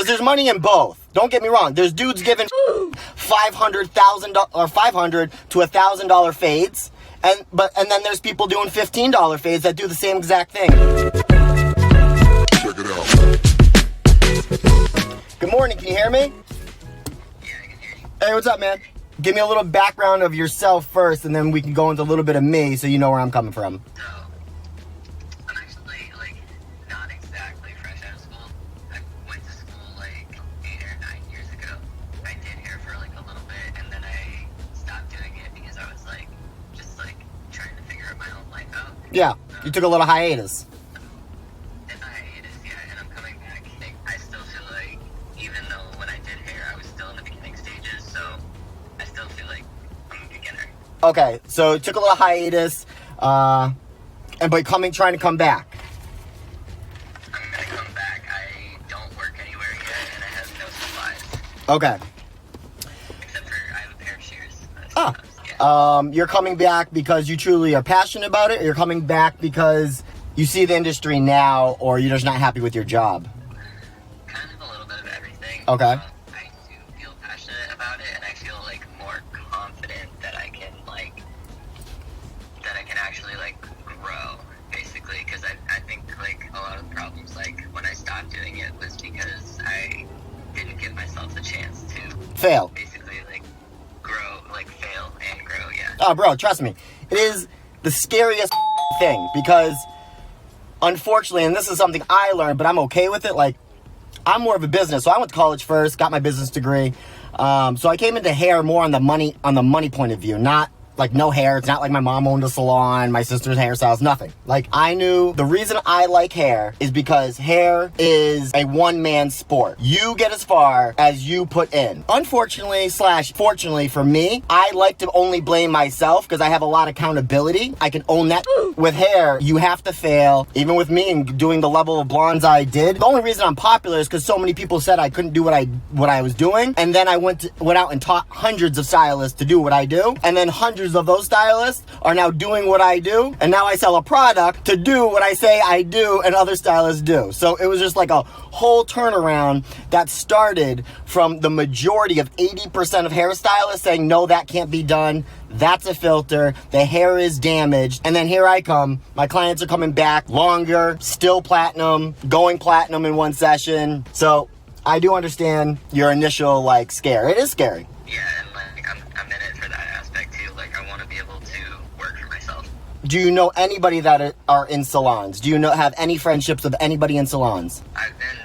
Because there's money in both. Don't get me wrong. There's dudes giving $500,000 or $500 to $1,000 fades, and then there's people doing $15 fades that do the same exact thing. Check it out. Good morning. Can you hear me? Yeah, I can hear you. Hey, what's up, man? Give me a little background of yourself first, and then we can go into a little bit of me so you know where I'm coming from. So, I'm actually, not exactly fresh out of school. I went to school, 8 or 9 years ago. I did hair for, a little bit, and then I stopped doing it because I was, just trying to figure my own life out. Yeah, you took a little hiatus. It's a hiatus, yeah, and I'm coming back. I still feel like, even though when I did hair, I was still in the beginning stages, so I still feel like I'm a beginner. Okay, so took a little hiatus, trying to come back. I'm gonna come back. I don't work anywhere yet, and I have no supplies. Okay. Except for I have a pair of shears. Yeah. You're coming back because you truly are passionate about it, or you're coming back because you see the industry now, or you're just not happy with your job? Kind of a little bit of everything. Okay. I do feel passionate about it, and I feel more confident that I can actually grow, basically, because I think a lot of the problems when I stopped doing it was because I didn't give myself the chance to Fail. basically grow, fail and grow. Yeah. Oh, bro, trust me. It is the scariest thing because, unfortunately, and this is something I learned, but I'm okay with it, I'm more of a business. So I went to college first, got my business degree. So I came into hair more on the money point of view, not no hair. It's not like my mom owned a salon, my sister's hairstyles, nothing. I knew the reason I like hair is because hair is a one-man sport. You get as far as you put in. Unfortunately / fortunately for me, I like to only blame myself because I have a lot of accountability. I can own that. With hair, you have to fail. Even with me and doing the level of blondes I did, the only reason I'm popular is because so many people said I couldn't do what I was doing, and then I went out and taught hundreds of stylists to do what I do, and then hundreds of those stylists are now doing what I do, and now I sell a product to do what I say I do and other stylists do. So it was just a whole turnaround that started from the majority of 80% of hairstylists saying, no, that can't be done. That's a filter. The hair is damaged. And then here I come. My clients are coming back longer, still platinum, going platinum in one session. So I do understand your initial scare. It is scary. Yeah, and I'm in it for that aspect too. I want to be able to work for myself. Do you know anybody that are in salons? Do you have any friendships with anybody in salons? I've been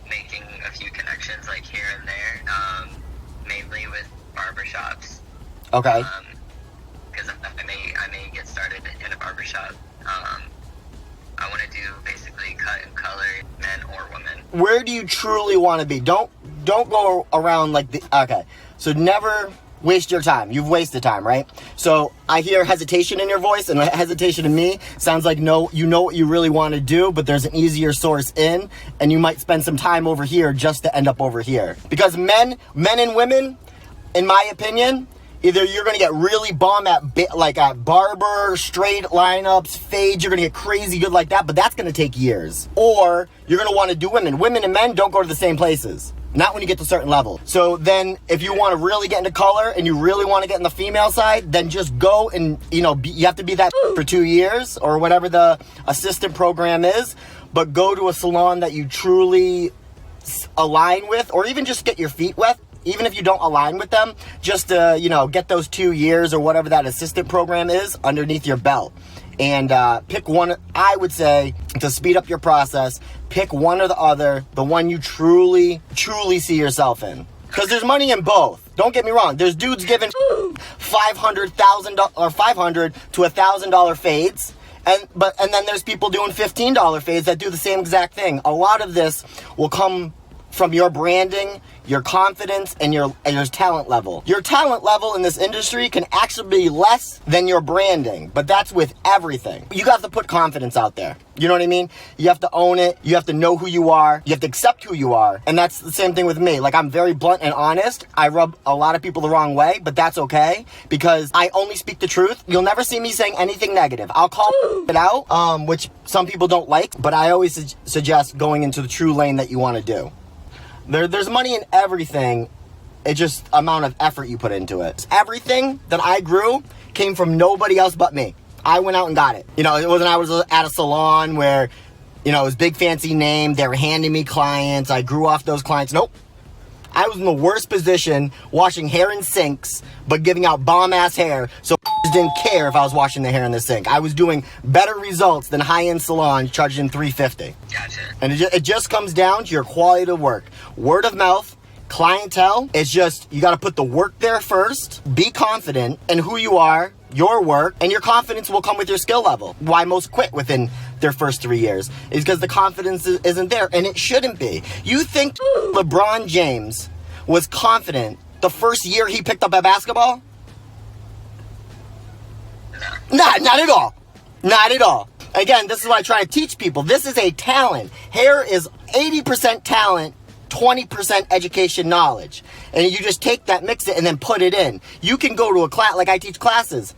making a few connections here and there, mainly with barbershops. Okay. Because I may get started in a barbershop. I want to do basically cut and color, men or women. Where do you truly want to be? Don't go around okay. So never waste your time. You've wasted time, right? So I hear hesitation in your voice, and hesitation to me sounds like no, you know what you really want to do, but there's an easier source in, and you might spend some time over here just to end up over here. Because men and women, in my opinion, either you're going to get really bomb at barber, straight lineups, fades, you're going to get crazy good like that, but that's going to take years. Or you're going to want to do women. Women and men don't go to the same places. Not when you get to a certain level. So then if you want to really get into color and you really want to get in the female side, then just go and, you have to be that for 2 years or whatever the assistant program is, but go to a salon that you truly align with, or even just get your feet wet. Even if you don't align with them, just to, get those 2 years or whatever that assistant program is underneath your belt. And pick one, I would say, to speed up your process, pick one or the other, the one you truly see yourself in. Because there's money in both. Don't get me wrong. There's dudes giving $500,000 or $500 to $1,000 fades. And then there's people doing $15 fades that do the same exact thing. A lot of this will come from your branding, your confidence, and your talent level. Your talent level in this industry can actually be less than your branding, but that's with everything. You have to put confidence out there. You know what I mean? You have to own it. You have to know who you are. You have to accept who you are. And that's the same thing with me. I'm very blunt and honest. I rub a lot of people the wrong way, but that's okay because I only speak the truth. You'll never see me saying anything negative. I'll call it out, which some people don't like, but I always suggest going into the true lane that you want to do. There's money in everything. It's just amount of effort you put into it. Everything that I grew came from nobody else but me. I went out and got it. You know, it wasn't I was at a salon where, you know, it was big fancy name. They were handing me clients. I grew off those clients. Nope. I was in the worst position washing hair in sinks, but giving out bomb-ass hair, so didn't care if I was washing the hair in the sink. I was doing better results than high-end salons charging $350. Gotcha. And it just comes down to your quality of work. Word of mouth, clientele, it's just, you got to put the work there first, be confident in who you are, your work, and your confidence will come with your skill level. Why most quit within their first 3 years is because the confidence isn't there, and it shouldn't be. You think LeBron James was confident the first year he picked up a basketball? Not at all. Not at all. Again, this is what I try to teach people. This is a talent. Hair is 80% talent, 20% education knowledge. And you just take that, mix it, and then put it in. You can go to a class, like I teach classes.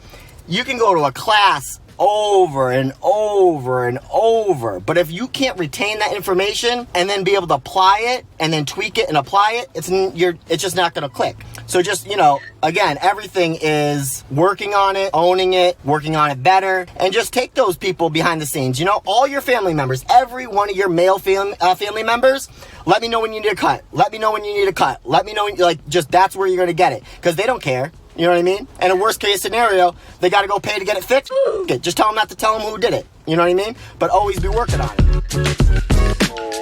You can go to a class over and over and over. But if you can't retain that information and then be able to apply it and then tweak it and apply it, it's just not going to click. So just, you know, again, everything is working on it, owning it, working on it better, and just take those people behind the scenes. You know, all your family members, every one of your male family members, let me know when you need a cut. Let me know when you need a cut. Let me know when, like, just that's where you're going to get it. Because they don't care. You know what I mean? And a worst case scenario, they got to go pay to get it fixed. Just tell them not to tell them who did it. You know what I mean? But always be working on it.